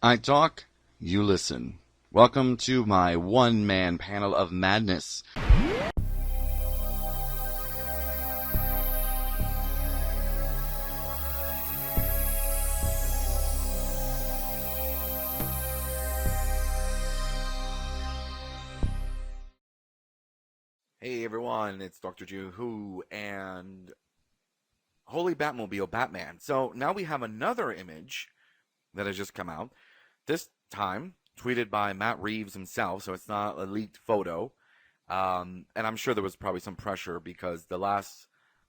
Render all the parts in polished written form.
I talk, you listen. Welcome to my one-man panel of madness. Hey everyone, it's Dr. Who and Holy Batmobile Batman. So now we have another image that has just come out. This time tweeted by Matt Reeves himself, so it's not a leaked photo. And I'm sure there was probably some pressure because the last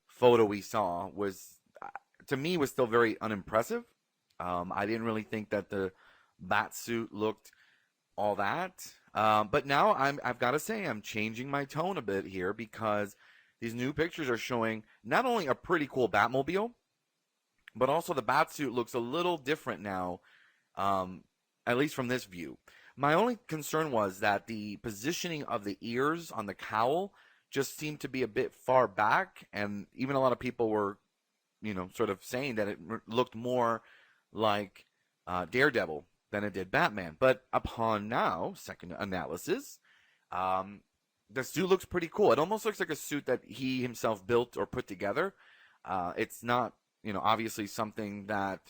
photo we saw was, to me, was still very unimpressive. I didn't really think that the bat suit looked all that. But now I've got to say I'm changing my tone a bit here because these new pictures are showing not only a pretty cool Batmobile, but also the Batsuit looks a little different now, at least from this view. My only concern was that the positioning of the ears on the cowl just seemed to be a bit far back, and even a lot of people were, sort of saying that it looked more like Daredevil than it did Batman. But upon now, second analysis, the suit looks pretty cool. It almost looks like a suit that he himself built or put together. It's not, obviously something that,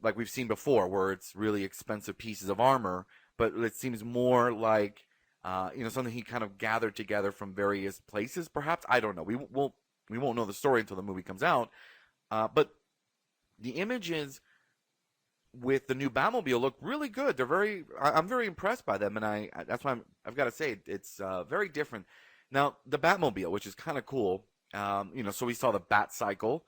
like we've seen before, where it's really expensive pieces of armor, but it seems more like, something he kind of gathered together from various places, perhaps. I don't know. We won't know the story until the movie comes out. But the images with the new Batmobile look really good. I'm very impressed by them, and that's why I've got to say it's very different. Now the Batmobile, which is kind of cool, so we saw the Bat Cycle.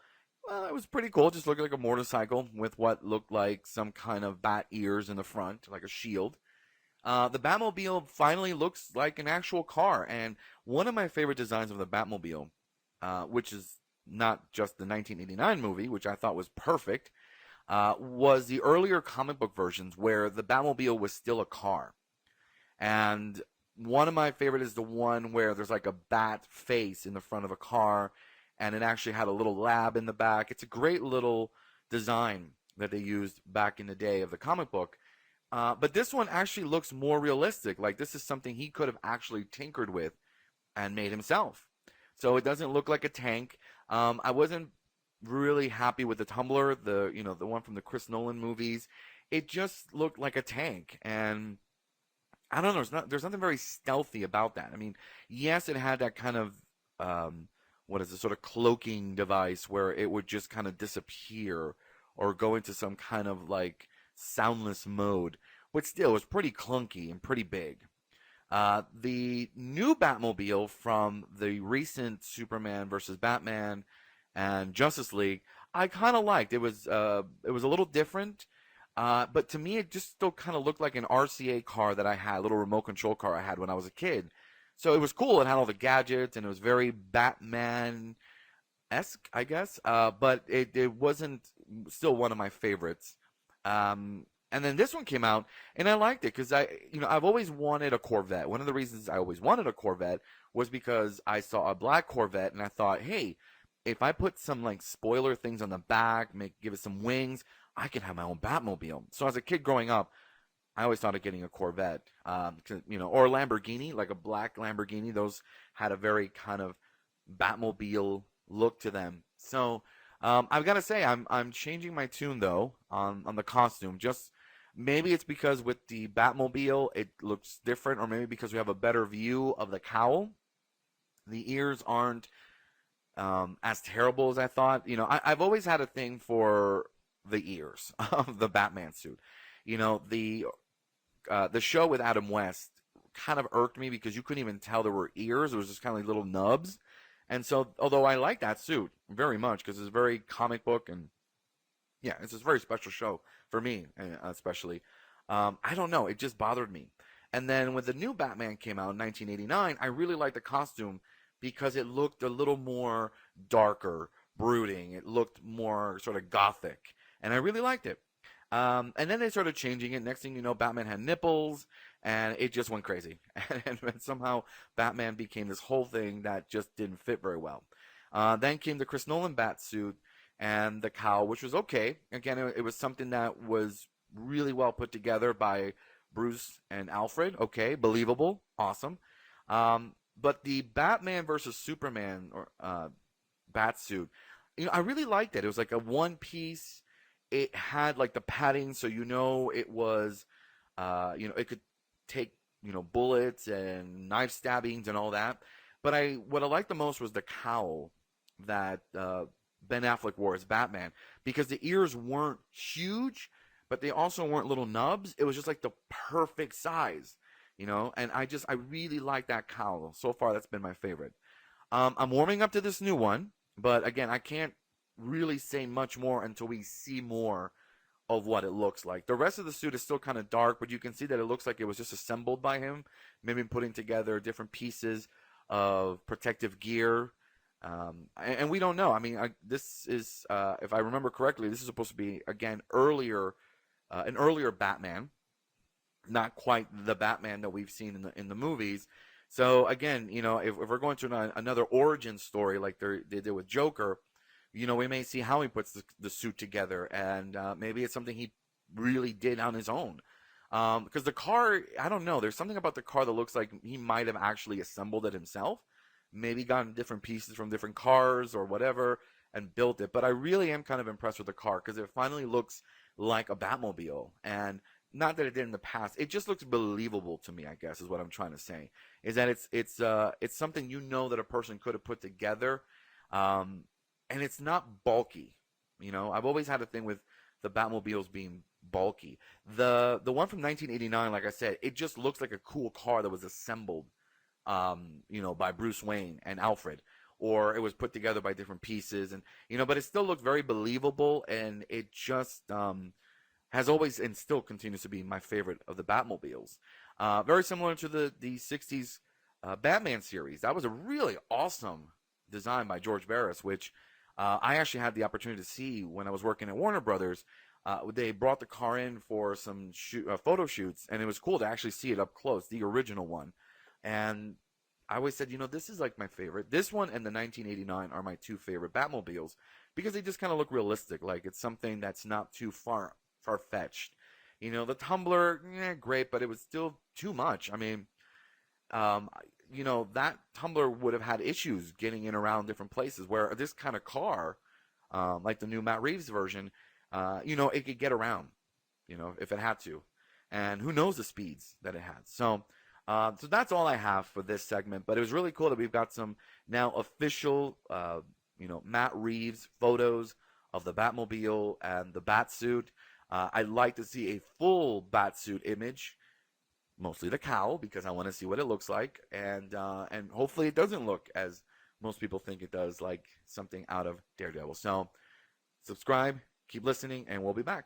Well, it was pretty cool. It just looked like a motorcycle with what looked like some kind of bat ears in the front, like a shield. The Batmobile finally looks like an actual car, and one of my favorite designs of the Batmobile, which is not just the 1989 movie, which I thought was perfect, was the earlier comic book versions where the Batmobile was still a car. And one of my favorite is the one where there's like a bat face in the front of a car, and it actually had a little lab in the back. It's a great little design that they used back in the day of the comic book. But this one actually looks more realistic. Like this is something he could have actually tinkered with and made himself. So it doesn't look like a tank. I wasn't really happy with the Tumbler, the one from the Chris Nolan movies. It just looked like a tank, and I don't know. There's nothing very stealthy about that. I mean, yes, it had that kind of what is it, sort of cloaking device where it would just kind of disappear or go into some kind of like soundless mode, but still it was pretty clunky and pretty big. The new Batmobile from the recent Superman versus Batman and Justice League, I kind of liked. It was a little different, but to me, it just still kind of looked like an RCA car that I had, a little remote control car I had when I was a kid. So it was cool. It had all the gadgets, and it was very Batman-esque, I guess. But it wasn't still one of my favorites. And then this one came out, and I liked it because I've always wanted a Corvette. One of the reasons I always wanted a Corvette was because I saw a black Corvette, and I thought, hey, if I put some like spoiler things on the back, give it some wings, I can have my own Batmobile. So as a kid growing up, I always thought of getting a Corvette, or a Lamborghini, like a black Lamborghini. Those had a very kind of Batmobile look to them. So I've got to say, I'm changing my tune though on the costume. Just maybe it's because with the Batmobile it looks different, or maybe because we have a better view of the cowl. The ears aren't as terrible as I thought. I've always had a thing for the ears of the Batman suit. The show with Adam West kind of irked me because you couldn't even tell there were ears. It was just kind of like little nubs. And so, although I like that suit very much because it's very comic book and, yeah, it's a very special show for me, especially. I don't know. It just bothered me. And then when the new Batman came out in 1989, I really liked the costume because it looked a little more darker, brooding. It looked more sort of gothic. And I really liked it. And then they started changing it. Next thing you know, Batman had nipples, and it just went crazy. And somehow Batman became this whole thing that just didn't fit very well. Then came the Chris Nolan bat suit and the cowl, which was okay. Again, it was something that was really well put together by Bruce and Alfred. Okay, believable, awesome. But the Batman versus Superman or bat suit, I really liked it. It was like a one piece. It had like the padding, so it was, it could take bullets and knife stabbings and all that. But what I liked the most was the cowl that Ben Affleck wore as Batman, because the ears weren't huge, but they also weren't little nubs. It was just like the perfect size, And I really like that cowl. So far, that's been my favorite. I'm warming up to this new one, but again, I can't really say much more until we see more of what it looks like. The rest of the suit is still kind of dark, but you can see that it looks like it was just assembled by him, maybe putting together different pieces of protective gear. And we don't know. I mean, this is, if I remember correctly, this is supposed to be, again, an earlier Batman, not quite the Batman that we've seen in the movies. So again, if we're going to another origin story like they did with Joker, we may see how he puts the suit together, and maybe it's something he really did on his own. Because the car, I don't know, there's something about the car that looks like he might have actually assembled it himself, maybe gotten different pieces from different cars or whatever, and built it. But I really am kind of impressed with the car because it finally looks like a Batmobile, and not that it did in the past. It just looks believable to me, I guess, is what I'm trying to say. Is that it's something that a person could have put together. And it's not bulky. I've always had a thing with the Batmobiles being bulky. The one from 1989, like I said, it just looks like a cool car that was assembled, by Bruce Wayne and Alfred, or it was put together by different pieces, and but it still looks very believable, and it just has always and still continues to be my favorite of the Batmobiles. Very similar to the 60s Batman series. That was a really awesome design by George Barris, which I actually had the opportunity to see when I was working at Warner Brothers. They brought the car in for some photo shoots, and it was cool to actually see it up close, the original one. And I always said, this is like my favorite. This one and the 1989 are my two favorite Batmobiles because they just kind of look realistic. Like it's something that's not too far-fetched. The Tumbler, great, but it was still too much. I mean, that Tumbler would have had issues getting in around different places, where this kind of car, like the new Matt Reeves version, it could get around, if it had to. And who knows the speeds that it had. So that's all I have for this segment. But it was really cool that we've got some now official, Matt Reeves photos of the Batmobile and the Batsuit. I'd like to see a full Batsuit image, mostly the cowl, because I want to see what it looks like, and hopefully it doesn't look as most people think it does, like something out of Daredevil. So subscribe, keep listening, and we'll be back.